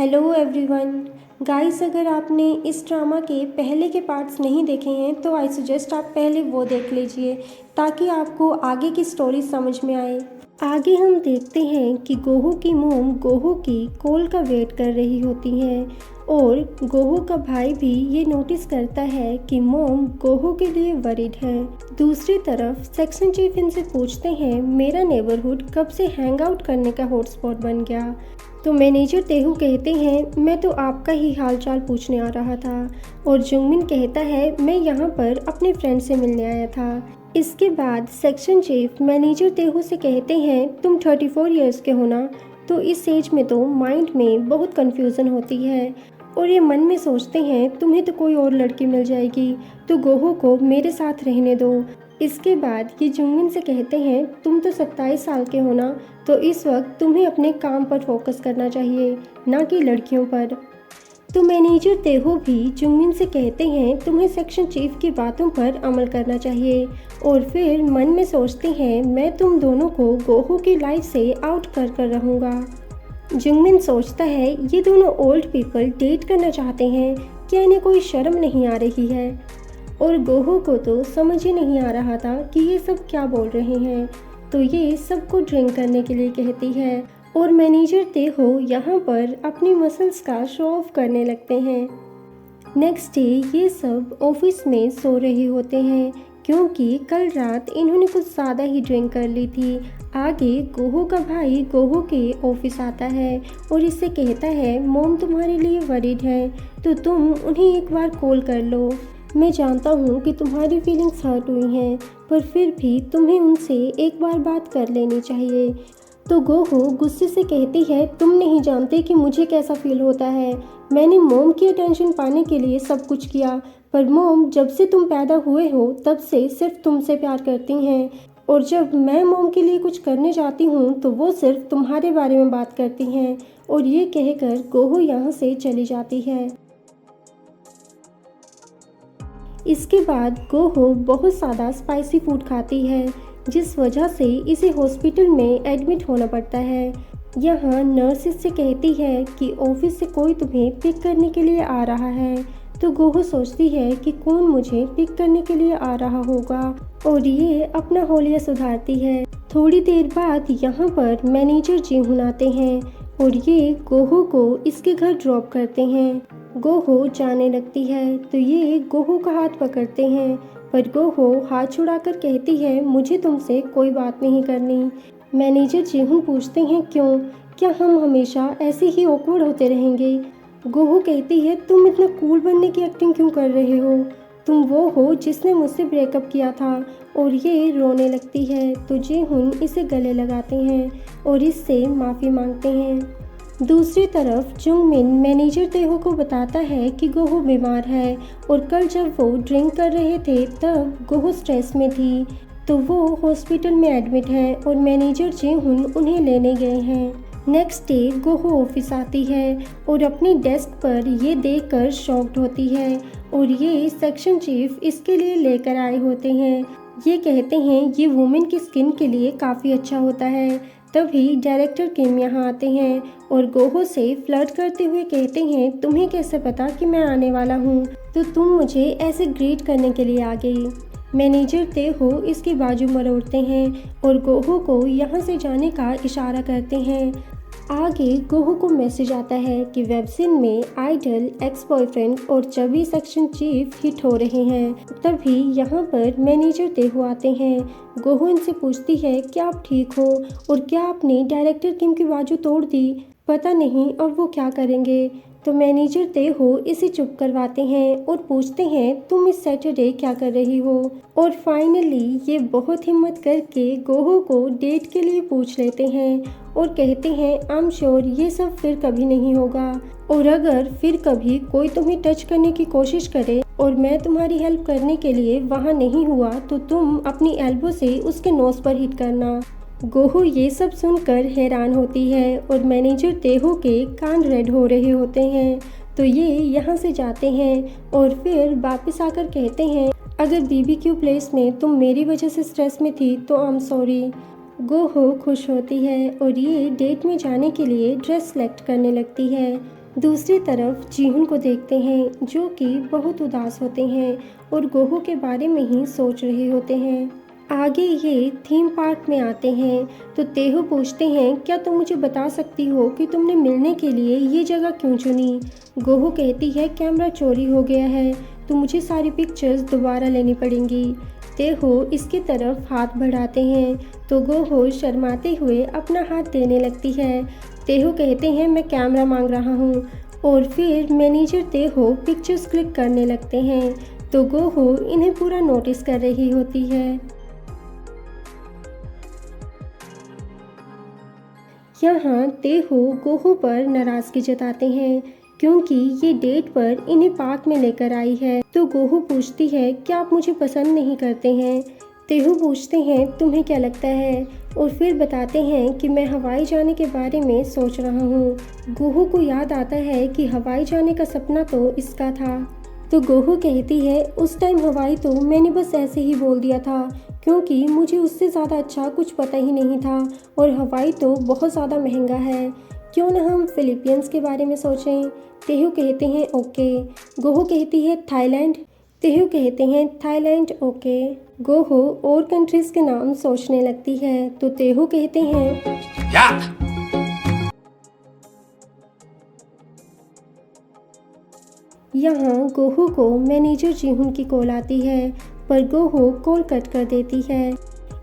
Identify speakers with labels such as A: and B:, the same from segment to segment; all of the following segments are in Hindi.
A: Hello everyone. गाइस, अगर आपने इस ड्रामा के पहले के पार्ट्स नहीं देखे हैं तो आई सजेस्ट आप पहले वो देख लीजिए ताकि आपको आगे की स्टोरी समझ में आए। आगे हम देखते हैं कि गोहो की मोम गोहो की कॉल का वेट कर रही होती हैं और गोहो का भाई भी ये नोटिस करता है कि मोम गोहो के लिए वरीड है। दूसरी तरफ सेक्शन चीफ इनसे पूछते हैं मेरा नेबरहुड कब से हैंग आउट करने का हॉटस्पॉट बन गया। तो मैनेजर तेहू कहते हैं मैं तो आपका ही हालचाल पूछने आ रहा था और जुंगमिन कहता है मैं यहाँ पर अपने फ्रेंड से मिलने आया था। इसके बाद सेक्शन चीफ मैनेजर तेहू से कहते हैं तुम 34 इयर्स के हो ना, तो इस एज में तो माइंड में बहुत कन्फ्यूज़न होती है और ये मन में सोचते हैं तुम्हें तो कोई और लड़की मिल जाएगी तो गोहो को मेरे साथ रहने दो। इसके बाद ये जुंगमिन से कहते हैं तुम तो 27 साल के हो ना, तो इस वक्त तुम्हें अपने काम पर फोकस करना चाहिए ना कि लड़कियों पर। तो मैनेजर तेहो भी जुंगमिन से कहते हैं तुम्हें सेक्शन चीफ की बातों पर अमल करना चाहिए और फिर मन में सोचते हैं मैं तुम दोनों को गोहो की लाइफ से आउट कर रहूँगा। जुंगमिन सोचता है ये दोनों ओल्ड पीपल डेट करना चाहते हैं, क्या इन्हें कोई शर्म नहीं आ रही है। और गोहो को तो समझ ही नहीं आ रहा था कि ये सब क्या बोल रहे हैं, तो ये सबको ड्रिंक करने के लिए कहती है और मैनेजर तेहो यहाँ पर अपनी मसल्स का शो ऑफ करने लगते हैं। नेक्स्ट डे ये सब ऑफिस में सो रहे होते हैं क्योंकि कल रात इन्होंने कुछ ज़्यादा ही ड्रिंक कर ली थी। आगे गोहो का भाई गोहो के ऑफिस आता है और इससे कहता है मोम तुम्हारे लिए वरीड है तो तुम उन्हें एक बार कॉल कर लो। मैं जानता हूँ कि तुम्हारी फीलिंग्स हर्ट हुई हैं पर फिर भी तुम्हें उनसे एक बार बात कर लेनी चाहिए। तो गोहो गुस्से से कहती है तुम नहीं जानते कि मुझे कैसा फील होता है। मैंने मोम की अटेंशन पाने के लिए सब कुछ किया पर मोम जब से तुम पैदा हुए हो तब से सिर्फ तुमसे प्यार करती हैं और जब मैं मोम के लिए कुछ करने जाती हूँ तो वो सिर्फ तुम्हारे बारे में बात करती हैं। और ये कहकर गोहो यहाँ से चली जाती है। इसके बाद गोहो बहुत ज़्यादा स्पाइसी फूड खाती है जिस वजह से इसे हॉस्पिटल में एडमिट होना पड़ता है। यहाँ नर्स इससे कहती है कि ऑफिस से कोई तुम्हें पिक करने के लिए आ रहा है। तो गोहो सोचती है कि कौन मुझे पिक करने के लिए आ रहा होगा और ये अपना होलिया सुधारती है। थोड़ी देर बाद यहाँ पर मैनेजर जीहुन आते हैं और ये गोहो को इसके घर ड्रॉप करते हैं। गोहो जाने लगती है तो ये गोहो का हाथ पकड़ते हैं पर गोहो हाथ छुड़ाकर कहती है मुझे तुमसे कोई बात नहीं करनी। मैनेजर जीहुन पूछते हैं क्यों, क्या हम हमेशा ऐसे ही ऑकवर्ड होते रहेंगे। गोहो कहती है तुम इतना कूल बनने की एक्टिंग क्यों कर रहे हो, तुम वो हो जिसने मुझसे ब्रेकअप किया था। और ये रोने लगती है तो जीहुन इसे गले लगाते हैं और इससे माफ़ी मांगते हैं। दूसरी तरफ जुंगमिन मैनेजर तेहो को बताता है कि गोहो बीमार है और कल जब वो ड्रिंक कर रहे थे तब गोहो स्ट्रेस में थी तो वो हॉस्पिटल में एडमिट है और मैनेजर जीहुन उन्हें लेने गए हैं। नेक्स्ट डे गोहो ऑफिस आती है और अपनी डेस्क पर ये देखकर शॉक्ड होती है और ये सेक्शन चीफ इसके लिए लेकर आए होते हैं। ये कहते हैं ये वुमेन की स्किन के लिए काफ़ी अच्छा होता है। तभी डायरेक्टर किम यहाँ आते हैं और गोहो से फ्लर्ट करते हुए कहते हैं तुम्हें कैसे पता कि मैं आने वाला हूँ, तो तुम मुझे ऐसे ग्रीट करने के लिए आ गई। मैनेजर तेहो इसके बाजू मरोड़ते हैं और गोहो को यहाँ से जाने का इशारा करते हैं। आगे गोहो को मैसेज आता है कि वेबसिन में आइडल, एक्स बॉयफ्रेंड और चबी सेक्शन चीफ हिट हो रहे हैं। तभी यहाँ पर मैनेजर तेहो आते हैं। गोहो इनसे पूछती है क्या आप ठीक हो और क्या आपने डायरेक्टर किम की बाजू तोड़ दी, पता नहीं अब वो क्या करेंगे। तो मैनेजर तेहो इसे चुप करवाते हैं और पूछते हैं तुम इस सैटरडे क्या कर रही हो। और फाइनली ये बहुत हिम्मत करके गोहो को डेट के लिए पूछ लेते हैं और कहते हैं आई एम श्योर ये सब फिर कभी नहीं होगा और अगर फिर कभी कोई तुम्हें टच करने की कोशिश करे और मैं तुम्हारी हेल्प करने के लिए वहाँ नहीं हुआ तो तुम अपनी एल्बो से उसके नोज पर हिट करना। गोहो ये सब सुनकर हैरान होती है और मैनेजर तेहो के कान रेड हो रहे होते हैं। तो ये यहाँ से जाते हैं और फिर वापस आकर कहते हैं अगर बीबीक्यू प्लेस में तुम मेरी वजह से स्ट्रेस में थी तो आई एम सॉरी। गोहो खुश होती है और ये डेट में जाने के लिए ड्रेस सेलेक्ट करने लगती है। दूसरी तरफ जीहुन को देखते हैं जो कि बहुत उदास होते हैं और गोहो के बारे में ही सोच रहे होते हैं। आगे ये थीम पार्क में आते हैं तो तेहो पूछते हैं, क्या तुम मुझे बता सकती हो कि तुमने मिलने के लिए ये जगह क्यों चुनी? गोहो कहती है, कैमरा चोरी हो गया है तो मुझे सारी पिक्चर्स दोबारा लेनी पड़ेंगी। तेहो इसकी तरफ हाथ बढ़ाते हैं तो गोहो शर्माते हुए अपना हाथ देने लगती है। तेहो कहते हैं, मैं कैमरा मांग रहा हूँ, और फिर मैनेजर तेहो पिक्चर्स क्लिक करने लगते हैं तो गोहो इन्हें पूरा नोटिस कर रही होती है। यहाँ तेहो गोहो पर नाराज़गी जताते हैं क्योंकि ये डेट पर इन्हें पार्क में लेकर आई है। तो गोहो पूछती है, क्या आप मुझे पसंद नहीं करते हैं? तेहो पूछते हैं, तुम्हें क्या लगता है? और फिर बताते हैं कि मैं हवाई जाने के बारे में सोच रहा हूँ। गोहो को याद आता है कि हवाई जाने का सपना तो इसका था। तो गोहो कहती है, उस टाइम हवाई तो मैंने बस ऐसे ही बोल दिया था क्योंकि मुझे उससे ज़्यादा अच्छा कुछ पता ही नहीं था, और हवाई तो बहुत ज़्यादा महंगा है। क्यों ना हम फिलीपींस के बारे में सोचें? तेहो कहते हैं ओके। गोहो कहती है थाईलैंड। तेहो कहते हैं थाईलैंड ओके। गोहो और कंट्रीज़ के नाम सोचने लगती है तो तेहो कहते हैं
B: या!
A: यहाँ गोहो को मैनेजर जीहुन की कॉल आती है पर गोहो कॉल कट कर देती है।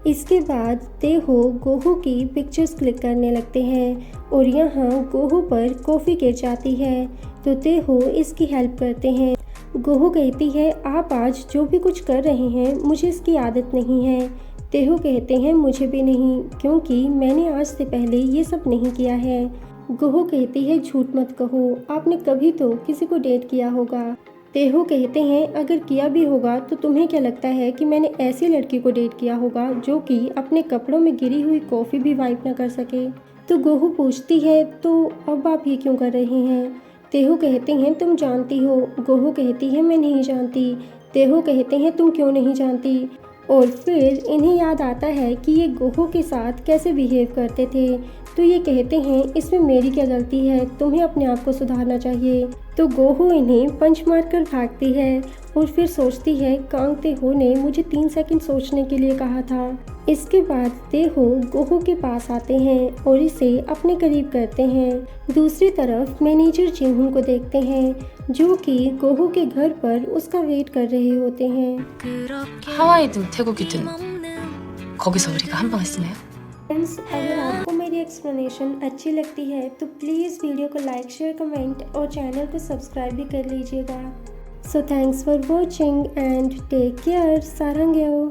A: इसके बाद तेहो गोहो की पिक्चर्स क्लिक करने लगते हैं और यहाँ गोहो पर कॉफ़ी गिर जाती है तो तेहो इसकी हेल्प करते हैं। गोहो कहती है, आप आज जो भी कुछ कर रहे हैं मुझे इसकी आदत नहीं है। तेहो कहते हैं, मुझे भी नहीं, क्योंकि मैंने आज से पहले ये सब नहीं किया है। गोहो कहती है, झूठ मत कहो, आपने कभी तो किसी को डेट किया होगा। तेहो कहते हैं, अगर किया भी होगा तो तुम्हें क्या लगता है कि मैंने ऐसी लड़की को डेट किया होगा जो कि अपने कपड़ों में गिरी हुई कॉफ़ी भी वाइप ना कर सके? तो गोहो पूछती है, तो अब आप ये क्यों कर रहे हैं? तेहो कहते हैं, तुम जानती हो। गोहो कहती है, मैं नहीं जानती। तेहो कहते हैं, तुम क्यों नहीं जानती? और फिर इन्हें याद आता है कि ये गोहो के साथ कैसे बिहेव करते थे तो ये कहते हैं, इसमें मेरी क्या गलती है, तुम्हें अपने आप को सुधारना चाहिए। तो गोहो इन्हें पंच मारकर भागती है और फिर सोचती है, कांग तेहो ने मुझे 3 सेकंड सोचने के लिए कहा था। इसके बाद तेहो गोहो के पास आते हैं और इसे अपने करीब करते हैं। दूसरी तरफ मैनेजर जीहुन को देखते हैं जो कि गोहो के घर पर उसका वेट कर रहे होते हैं।
B: 하와이든 태국이든 거기서 우리가 한 방 했으네요.
A: फ्रेंड्स, अगर आपको मेरी एक्सप्लेनेशन अच्छी लगती है तो प्लीज़ वीडियो को लाइक, शेयर, कमेंट और चैनल को सब्सक्राइब भी कर लीजिएगा। So thanks for watching and take care. सारंगेओ।